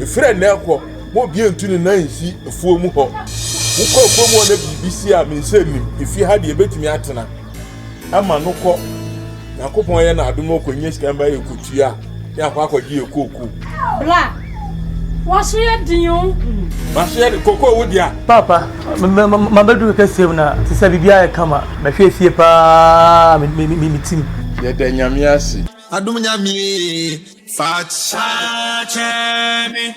friend na ko mo bi entu ne nan si efuo mu ho wo ko efuo mu na BBC a me se nim efi ha de ebetumi atena ama no ko yakopon ye na adom okonye sika mba ye kutua ya kwa akwaji ekoku bla waso ye dinyo waso ye koko wo dia papa mabedu ka save na sisa bibia e kama mahwe fie pa mi tim ye da nyame ase Adom Nyame FAKY3.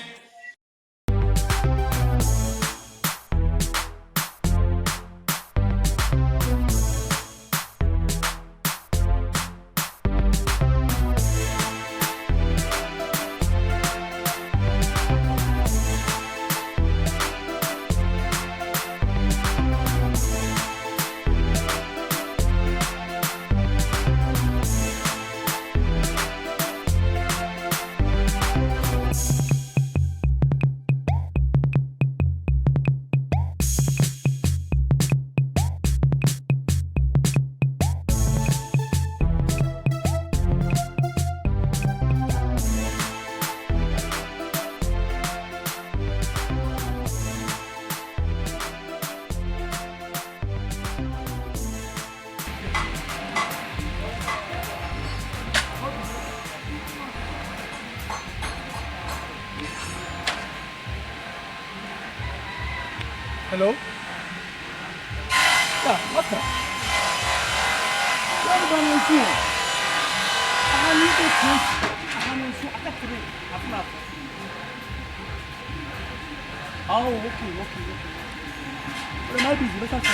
hello what's that what do you do I need to change oh okay what am I busy let's talk about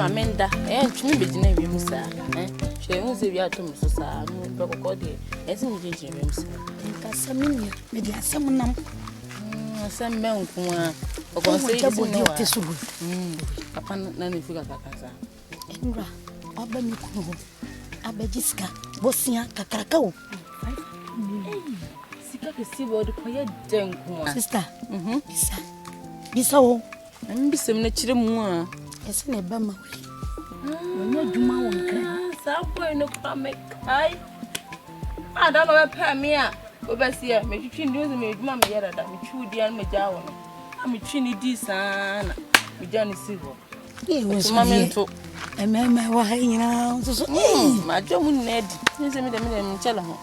Amenda ntumi begina wiem sa hwe hu se bia to so sa no bekoko de esi mi jinjin wiem sa nkasa minya me di asem nam asem me nko a okon se isi no papa na ne fuga kakasa enra oba mi ku ho abajiska bosia kakraka wo sika ke si bo de koye denko sister bisa wo mbisem na kire mu a ese na eba ma woni adwuma won kra sa ko eno kwa me kai ada no pe me a obasi a me twitwi ndi ozo me adwuma me yera da me twudi an me jawo no a me twi ni di sana me ja ni si ho momento emema wa hanyina so ma jo mu nedi ni se me de me chela ho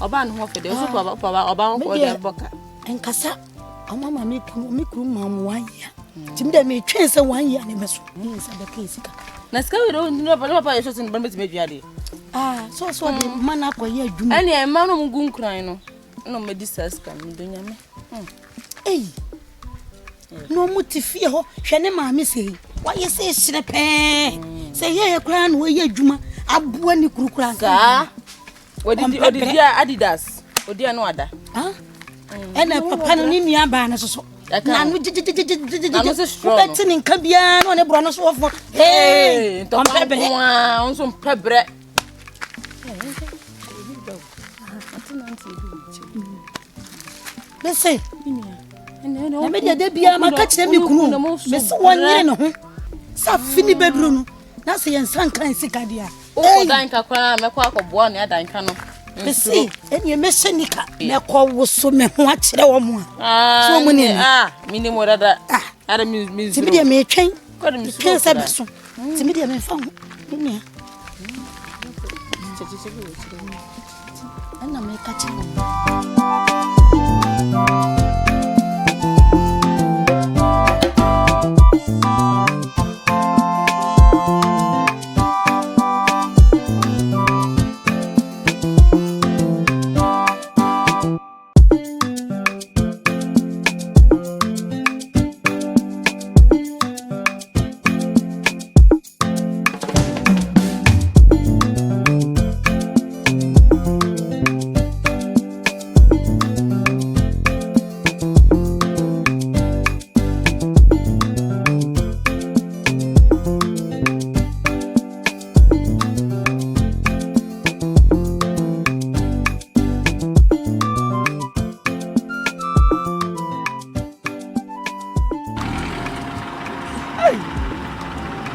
oba no ho fede so oba ko de boka enkasa amama me kru mamu wanya timda me twense wanya ne meso ni sa da kesika na ska we do no papa ye so sin ban betime duade so de mana ko ye adwuma ani e ma no mgu nkran no me disas kan do nyame no mutifie ho hwe ne maame sei wa ye se hire pe se ye kra no ye adwuma aboa ni kurukura ka odi Adidas odi anu ada ena papa no ni nua ba na so na no betti ni nka bia no ne bro no so wofo to pebre on so pebre Listen. Na me de bia maka kire me kunu. Me se wonyere ne ho. Sa fini bedru no. Na se yensan kan sika dia. O dan ka kwa me kwa akọboa ne adan ka no. Listen, eni me shenika. Me ko woso me ho akire wo mo a. So mo ni mini mo dada. Ada mi Ti me de me twen. Ko de mi twen se beso. Ti me de me fa ho. Ni ana me ka kire.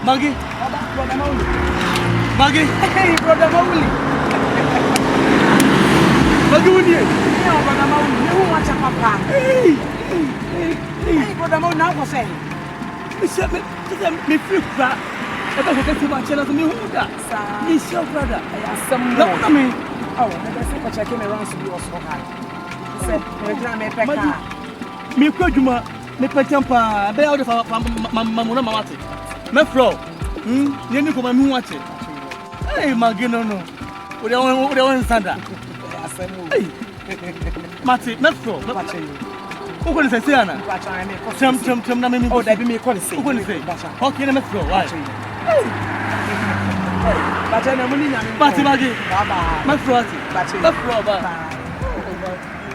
Maggie, brother Mauli. Maggie, hey, brother Mauli. Maggie, what are you? No, brother Mauli. You want your papa? Hey, brother Mauli. Now what's that? Me flip back. I don't get too much channel to me. Who that? Miss your brother. I have some. No, I mean. Oh, let's see what checking around to you also. Said, me could you me petampa. Be out of Mamma Mamati. Me fro. You need to come and watch it. Hey, Maggie, no. We don't stand. Hey, Mati, me fro. Who can say Anna? Chum, na me. Oh, that be me call it. Who can say? How can I me fro? Why? But I know money Nyame. Mati Maggie. Baba. Me fro. Me fro ba.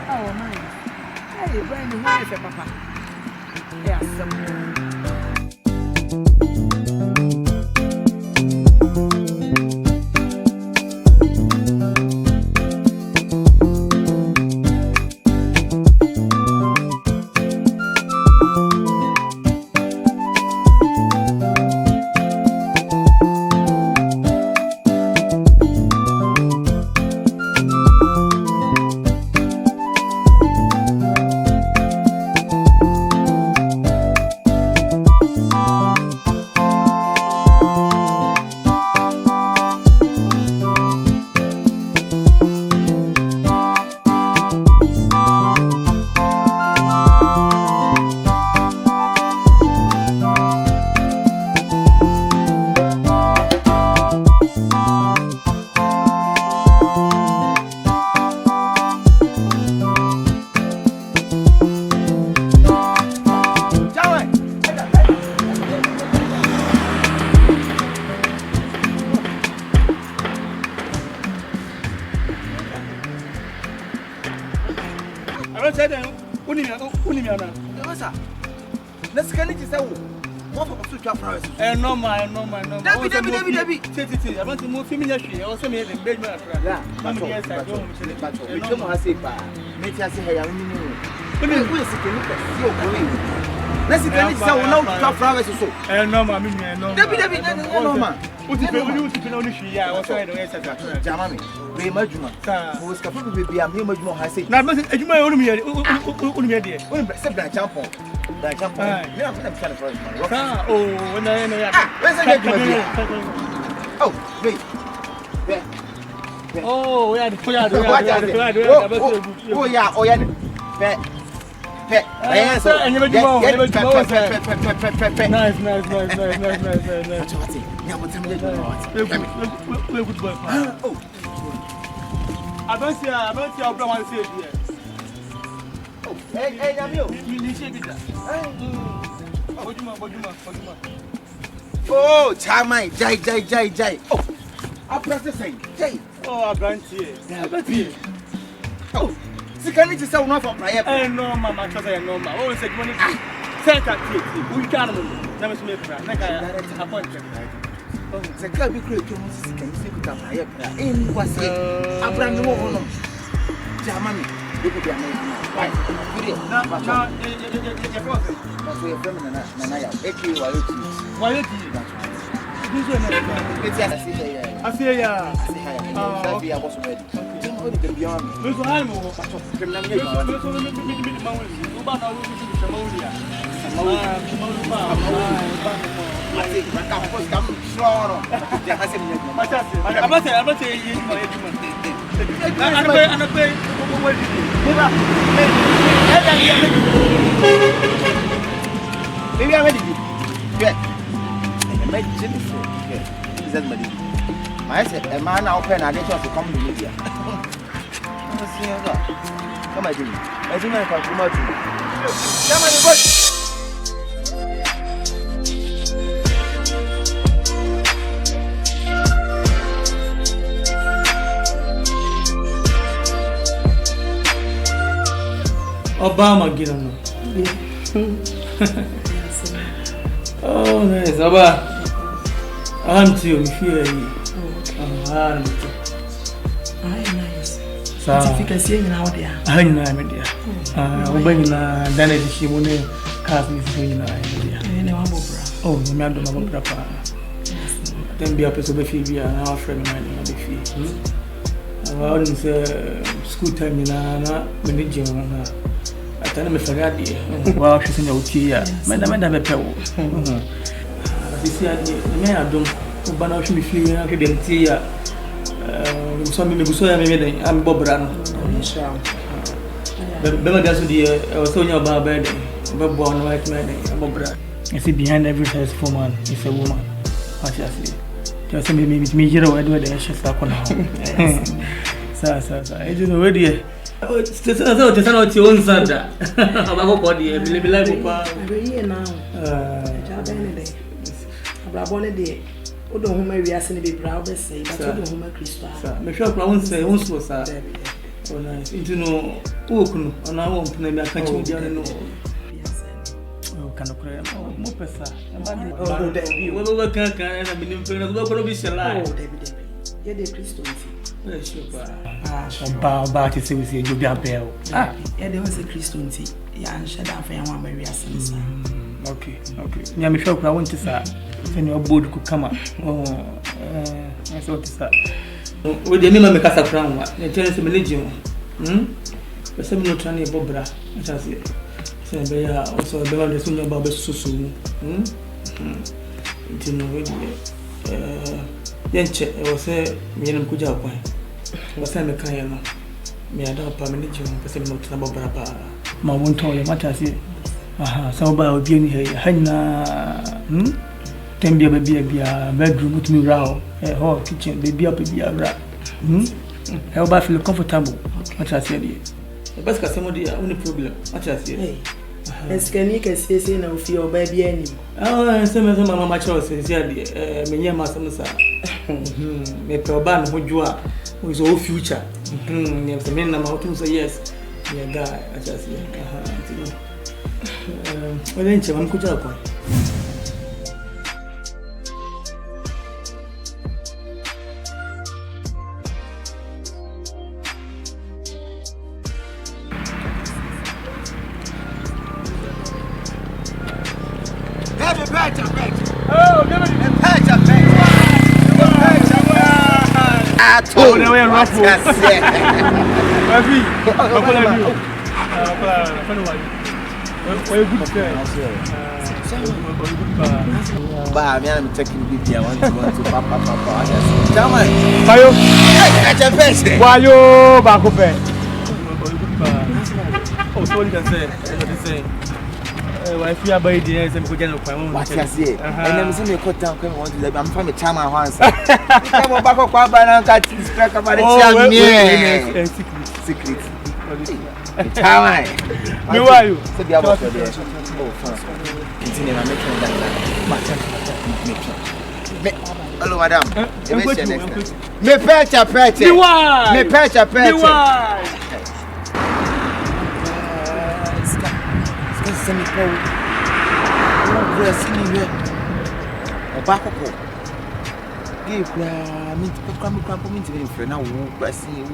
Oh man. Hey, Brian, who is your papa? Yes, some. Let's get it. What for to flowers? Normal. Debbie. I want to move familiar. I also made a big man. Yeah, but we come and say, make us say, I will see. Let's get it. So now to flowers so. Normal. Debbie, normal. What if you only see? I was trying to answer that. Jamami, we Majuma. Who is capable to be a new Majuma has said. Now, you may only be a Except that jump on. That jump on. Yeah, I'm kind of oh, when I know. Where's the oh, wait. Oh, yeah, Nice. I don't see our brother say here. Hey, you see it. Oh, Chamai, Jai. Oh, I'm processing. Jai. Oh, I grant here. Oh, see, can you say one for prayer? No, Mamma, I know. Oh, it's a money. Second, we can't never make like I appointed. Oh, the girl be great. Can you see with a prayer? In was it? I'm brand new. Jamani, look at your name. Why? see. Na But ya ko se. so your friend na ya. Eki Wayoti. Wayoti. This one na. It's ya see here. Afia ya. See here. That be about ready. Only the beyond. Me so hal mo. Criminal Me so me ma won. O ba na wo bi se ma won ya. Mati, maka pos kamu soro. Jangan sih menyebut. Abate yi ma ejuma. Anape wo di. Mira. Maybe I'm ready. Yeah. Imagine this. Yeah. This is my deal. I said, a man out there, I didn't want to come to media. Come on, Jimmy. I think I can come out. Come on, boy. Obama gidan. Oh nice. Oba. Auntie you feel you. Ah, nice. Sa. Certificate ni na wo dia. Ah, ni na me dia. Ah, oba ni na dana di shi mo ne class ni fi ni na dia. Ni wa bo bra. Oh, me ando ma bo bra pa. Then be up so be fi bia na friend na be fi. Ah, on se school time na me ni je na. Atana me fagadi. Wa hwe se na uti ya. Me da be pe wo. This year me Adom Oba na hwe me fi na ke dem ti ya. So me buso ya me den am bobra no. Inshallah. Be ma gaso di o so nya ba be den. Be bo no white man den am bobra. You see behind every successful man is a woman. What you say? Just me jira wa do den she sa kona. Sa. I don't know where the Tesa ti on sanda. Abako body e bile bile ko pa. Abeyi na. Ja ben ne. Abrabo ne de. O do homa wiase ne be bra be sei, but o do homa Kristo. Sa, me sure pra won say won so sa. Oh nice. Into no okunu, ona won puna me aka chi dia no. Oh kana kure mo pesa. Oh David. We kan na me nim pe na go ko bi shela. Oh David. Ye de Kristo nti. Ba ti se we se jobi abel. Ah, ye de won se Kristo nti. Ya nhye da fa yan wa ma wiase nsa. Okay. Nyame sure pra won ti sa. Send your board could come up. Oh, I thought that. With the name of Casa Crown, the tenants of religion. The same no tranny bobra, as I say. Say, also, the one that's in your barber so soon. It's in the Yenche, I was a million Kuja point. Was a mechanic. Me, I don't permit you, the same note about Brapa. My one toy, what I say. Aha, so about being here, Hannah. Tembia baby bedroom with me row. Hall kitchen baby up be a rat. Help I feel comfortable. What I said. The best customer there only problem. What I said. Escani can say no feel baby any. Oh, some of my choices here. Me yama some sa. Me proban who you are who is all future. Never the men about to say yes. Me a guy, I just say. Well then I'm good job. Oh, no, we're rough. Bah, I'm taking video. I want to papa. Chama. Bayo. Acha pese. Bayo bakupe. Oh, so you can say. Wife ya by the end, I'm going to find what I say. And I'm saying you cut down. I'm from a chama once. Come on, back up, Baba. Got this crack about it. Secret. Chama. Who are you? So the other there. Oh, fine. Continue. I'm making that. Hello, madam. Me pecha. Me pecha. Send me go. No, see me here. Back up. Give me to come into the friend. Now, see you.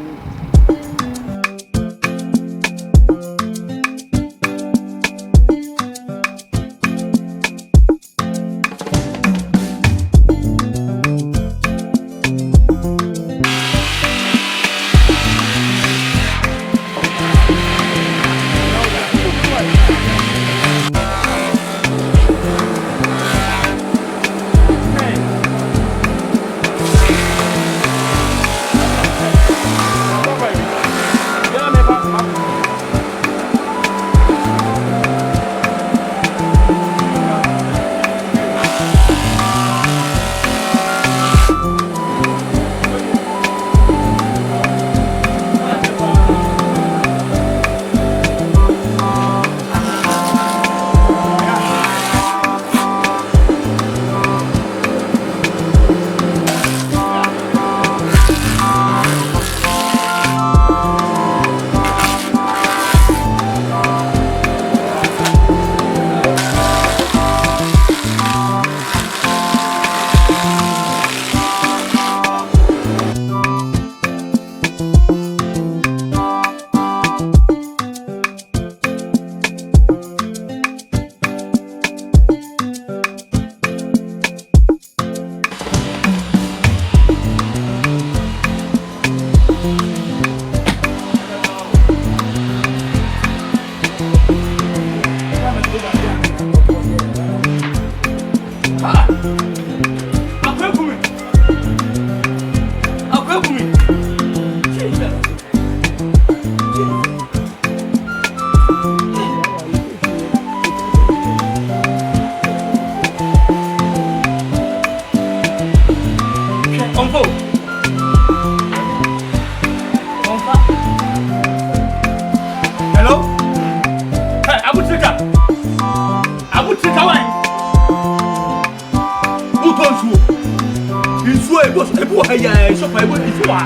hey, so I went before.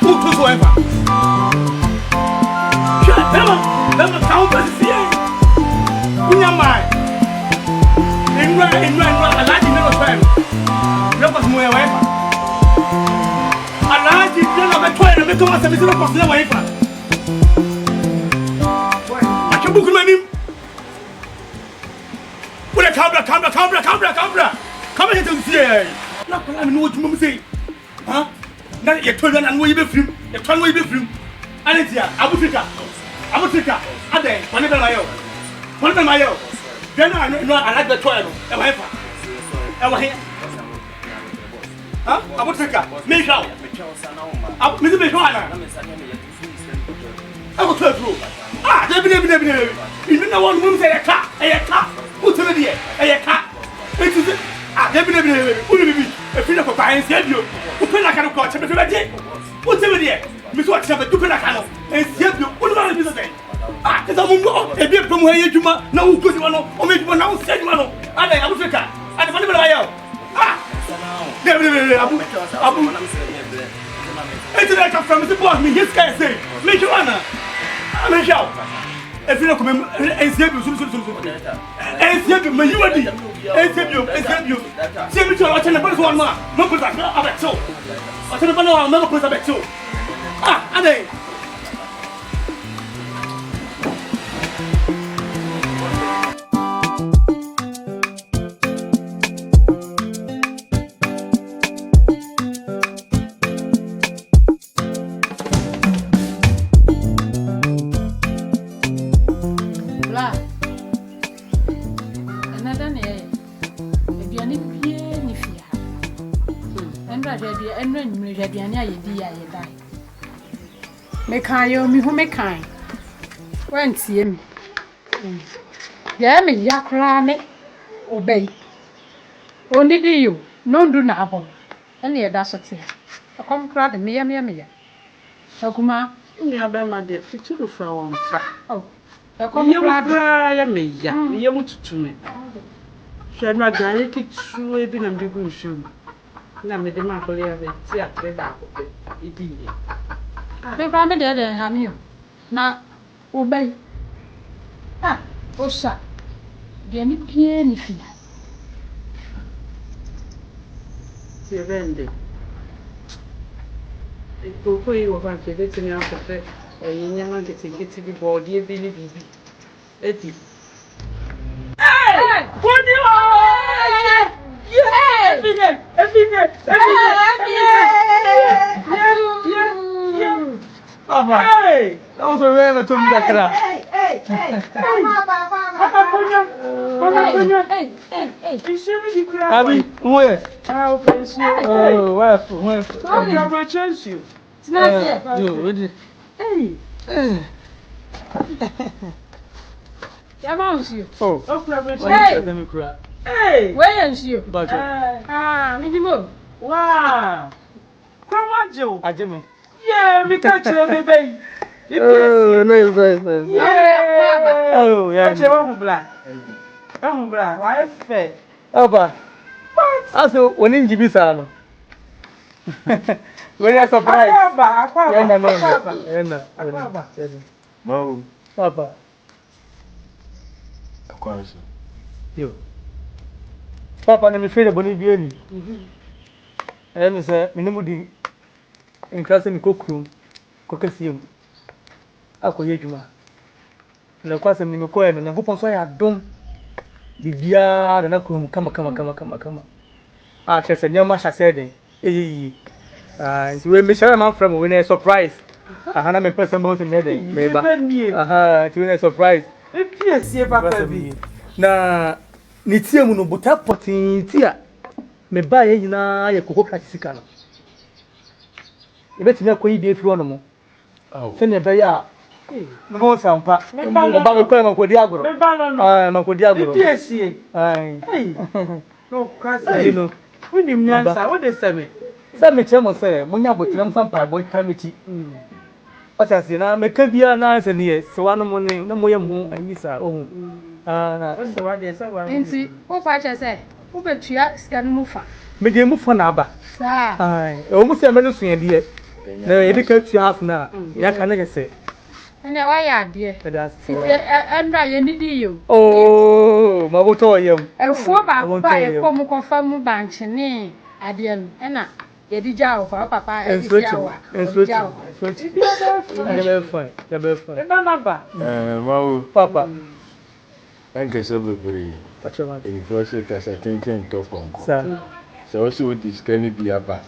Who to so ever? Shut them count as here. Unyamai. In I like you never time. That was more ever. I like you never try to make a master of the wife. I can book him. Put a camera. Come here to see. Not I know what you say. Huh? Now you turn and we be free. You turn we be free. And it's here. I will take her. Ade, whenever my yo. Then I know I like the toilet. I will here. Huh? I will take her. Make out. Mr. Bejoana. I will tell you. Ah, Debbie. You know one woman say a car. Who's in the air? A car. It is Debbie. Who will be a friend of buying you? Who pay like a coach? What's in the air? Miss Watts have a duplicano and save you. What about this thing? Ah, because I won't go. A bit from where you no good one or maybe one now said one. I will take her. And the money I am. Ah, Debbie. It's like a from the boss. Me, this guy say, make you honor. I'm a shout. If you don't come and save you, may you ready? And save you. Save me to watch and the first one, man. No, put that up at so. I said, I'll never put that back so. Ah, are they? Mekayo mi hu mekan. Wantie mi. Ya me yakra ne obey. Onidi you no do na abon. Ene ye da so te. Akom kra de me ya. Akuma Ni abema de fituru fra won fra. oh. Akom kra ya me ya. Ye mututu me. Hwe na ganye kitu ebi na mde gu nshum. Na me de ma kole ya be ti atre da akopɛ. Idi ye. me kra me de ha mi o. Na obey. Ah, osa. De ni pie ni fi. Ti vende. Koko yi wo ban ke de tini akopɛ. Enya na de tikiti bi body bi ni bibi. Eti. Hey! What do you want? Yeah! Everything. Yeah. Hey! That was a rare to me that Hey! Abi, where? How face you? Oh, wife. I'm going to chance you. It's not here. Hey. Ya bounce you. Oh. Hey. Where is you? Ah, Me mo. wow. Come on, Joe. Ajeme. Yeah, me catch you, baby. Oh, nice. Yeah. Oh, yeah. Catch you, black. Why fair? Oba. What? Also, when in Jibisano. When you're surprised. No. Papa. Yo. Papa, I'm afraid of Bonivian. And sir, Minimudi in class in cookroom, cockasium. Akoyejuma. The class in the coin and I hope I don't be beyond and I come. Ah, just a young master said, so we may share my friend when a surprise. I had a person most in the day. Maybe. To win a surprise. Yes, Papa. Na nitie mu no buta potinti a me ba ye nyina ye kokko practice no e betimi akoyi bi efiri ono mo se ne be ya no mo sampa o ba me kwa makodi agoro makodi agoro piesie no kwase you know woni mnyansa wo de seme chemo se munya botiram sampa boy kamiti o ta si na me ka bia na se ne ye so wano mo ne na mo ye mu anisa ohun na so wa de so wa Nti, o fa che say. Ubetua sika no mu fa. Me dey mu for na aba. Saa. Ai, o mu se me no so ye de. Na ye de ka tua half na. Ya ka na ke se. Ene wa ya de. That's Andra ye nidi yo. Oh, ma bo to yam. Efuo ba ba ye ko mu konfa mu banche ni ade no. Ena ye di jawo fa papa e di jawo. Ya be fine. E na ba. Mawu. Papa. Thank you so very. In first case I think to phone. Sir. So also this can be aba.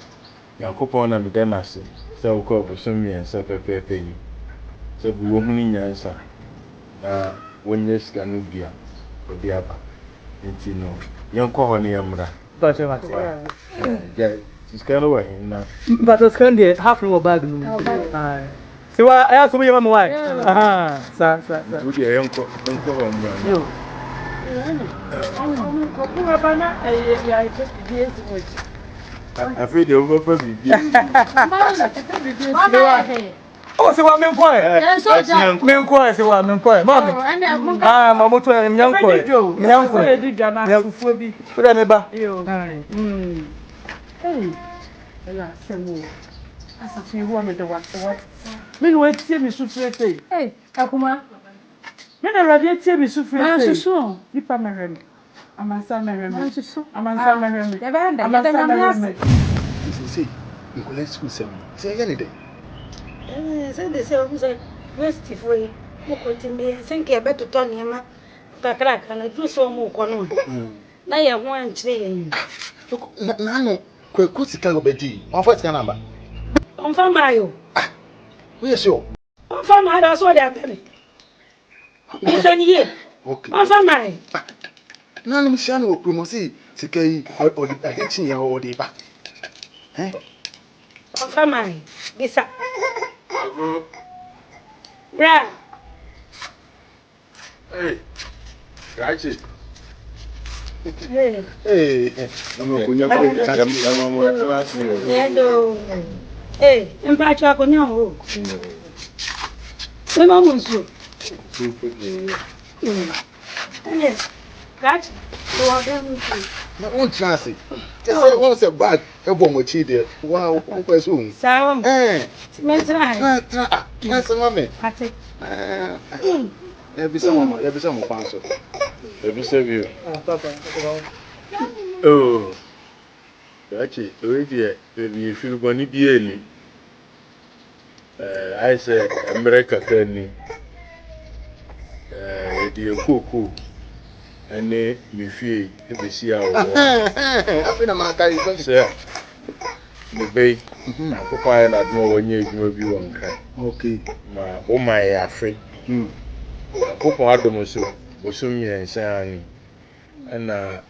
Yakopon na me dem ase. So ko bosom mi ensa pepepe ni. So bu wo huni nyansa. Na wonye sika no bia. Obi aba. Enti no. Yen ko ho ne yamra. Pacho mate. Yeah. Sika no wa na. But those can dey half no bag no. Ai. Se wa aya so me yama why. Aha. Sa. Wo dey yen ko ho mra. Yo. I feel the over baby. Oh, se wa men koi. Men koi se wa men koi. Mami. Ah, mama to em nyan koi. Nyan koi. E di gana fufuo bi. Pura me ba. Yo. Hey. Ela semo. Asa fi wo me de wa. Me no etie mi sufre sei. Hey, akuma. Me na radio etie mi sufre sei. Mansusu. Ipa merem. Amansa merem. Mansusu. Amansa merem. Ya banda, Amansa ya merem. Say, you collect school sem. Say any day. Say they say I'm say waste for you. Mo ko ti me think e beto to niam kakra kana du so mo ko no. Na ye ho anchire yen. Na no kwaku sika go bedi. One first sika number. On fa mayo. Who is you? On fa ma da so dey abele. Mo se ni ye. Okay. On fa mai. Na no msia no promo say sika yi o di action ya o di ba. On fa mai. Bisa. Bra. Hey. Right. Hey. No kunya ko Nedo. Hey, empacho akonya ho. Se mo munsu. Gat. Do dem. na on chance. Just say one say bad e bo mo chi de. Wow, ko person. Sawa. Metra. Tra. Na se mame. Ate. E bi se mo panso. Ebi you. Papa. Oh. Actually, already the feel boni bi eni. I say America kani. The koko. Ene mi fie e be si awo. Afi na maka yi so. Say the bay. Akoko ayi na dum wonye edwuma bi won kan. Okay. Ma o ma ya afi. Akoko Adom so. Bosum yensa ani. Ana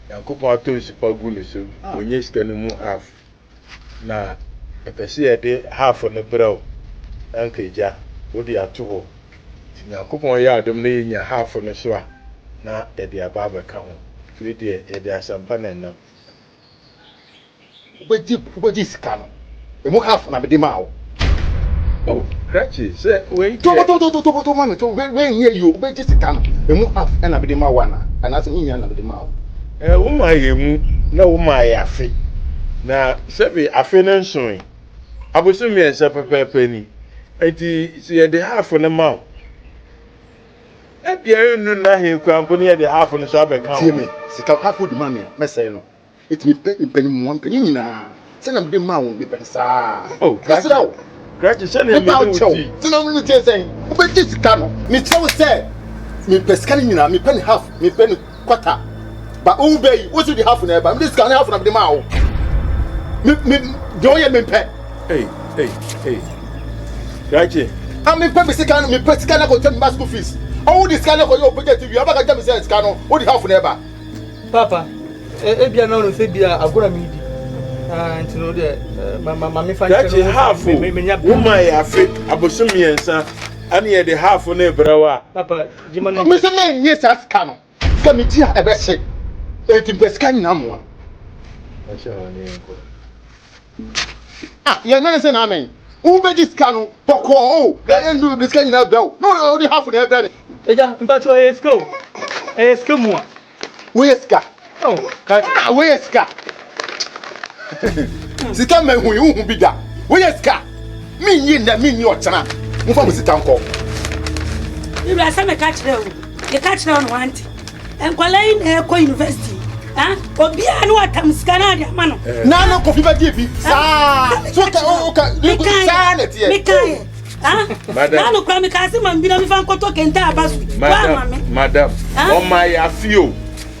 Yankopon ato sipa gu ne so onye sika no mu half na epese ye de half no brew ankeja wo de ato ho Yankopon ya Adom na yenya half no so a na e de aba ba ka ho we de e de asampa na nam Ubeji sika no. E mo half na be de ma wo. oh krachi say we To mami to we here you ubeji sika no. E mo half na be de ma wo na. Ana se nya na be de ma wo. wo ma ye mu na wo ma ye afi na sebi afi na nson abosum ye nsa pepepe ni enti si ye de half no ma wo e bia nu na he kwampo ni ye de half no so abeka Tie me, sika half di mami me say no. It me pe mu wan pe nyina. Se na be de ma wo be pe sa. oh Kasi da wo. krachi say na me About do you. Se na me tie say, ubeji sika no. Me tell say me pe sika nyina, me pe half, me pe quarter. But who be what's the half na ba? Me sika half na be de ma wo. Me do ye me pe. Hey. Krachi. I'm in pay sika no me pe sika na go tell me school fees. All this sika na go yo budget TV. Aba ka tell me say sika no, what the half na ba? Papa. E bia na no se bia agora mi di. Ah, ntino de mama me fa Krachi half wo ma ye afi abosum yensa ani ye de half na ebrawa Papa, jima no. Me say me yes sika no. Sika me ti a be se. E ti be sika nyina mo. Ah, ye na say na amen. Who be this can poko oh, that do this can now bell. No, only half of the belly. Eja, mpacho e sko. E sko mo. Where ska? Oh, where is Ska? Sika me hu bi da. Where is Ska? Me yin na me nyi otena. Mo fa mo sika nko. You are some catch there. You catch there on one. And Kwalai na university. Obi anu atam skana dia ma no. Na no kofi ba die bi. Sa. So ka o ka ni sa na tie. Me kai. Na no kwa me ka se man bi na me fa nkoto kenta abasu. Madam. O my afio.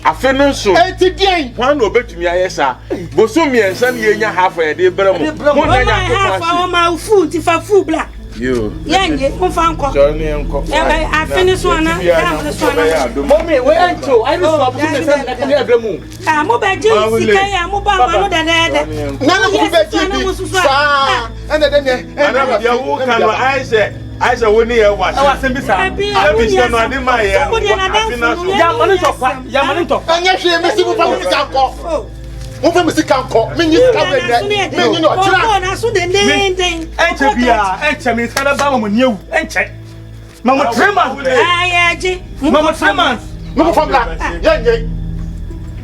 Afeno so. Enti dien. Wan obetumi ayesa. Boso mi ensa na yenya half e de bramo. Mo na nya ko o ma fu ti fa fu bla. Yo. Yenye mo fa nko. So ni enko. Afini so na. Mommy, we ento. I know so business na kan ya bremu. Mo be ji sika ya mo ba ma no de. Na no ko be ji. Sa. Ene de ne. Madam dia wo kan no Aisha woni e wa. I was saying bisa. Abi se no ade ma ye. Ya mani to. Anya hwe me si mo fa mo sika nko. Mo fa mo sika nko. Me nyi sika be ne. Me nyi no tira. Na so de den. Enche bia, enche mi kana ba mo niewu. Enche. Mama 3 months. Ayaji. Mama 3 months. No fa bla. Yenye.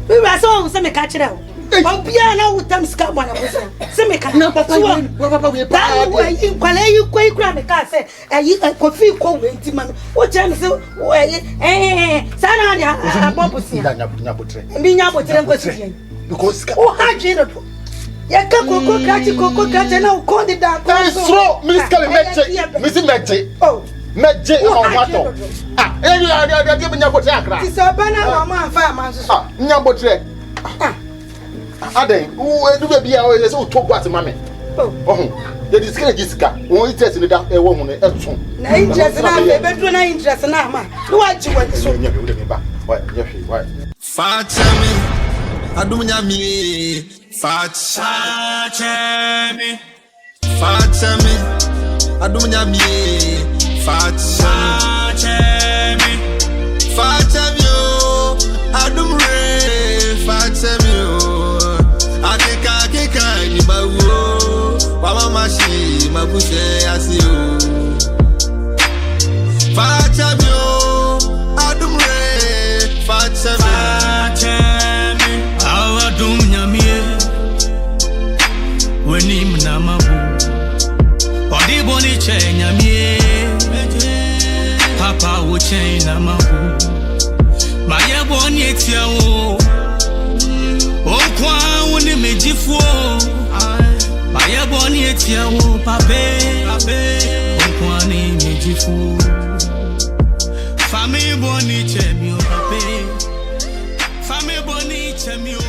We were so se me ka kire o. Obia na wutam ska bo na bosa. Se me ka. Na papa we pa. Yi kwala yi kwai kura me ka se ayi kofi ko we nti ma no. O je me se sa na dia abobusia. Nya botre. Mi nya botre nko si. Because O ha je no. Ya ka koko krachi na ko de da ko. Stro minister meche. Misi meche. Oh. Meche o wato. Ya nya botre akra. Ti so bana no ma fa ma so. Nya botre. Adom, do be a way so talk what mammy. Oh, the discourage sika. Won interest in that woman e na interest na be do na interest na ma. No wa ji wa so. Nya be me ba. Why? Why? Fatsami. Adom Nyame. Fatsami. Fatsami. Adom Nyame. Fatsami. Fatsami. Adom re. Fatsami. Akeka ni bawo mama mashi mabuse asio Fatsami Adom re Fatsami Adom Nyame weni mna mabu odi boni che Nyame papa wo che na mabu maye boni etia wo Onkwa woni mejifuo Maye boni etia wo pape Onkwa ni mejifuo Fami boni chemi o pape Fami boni chemi o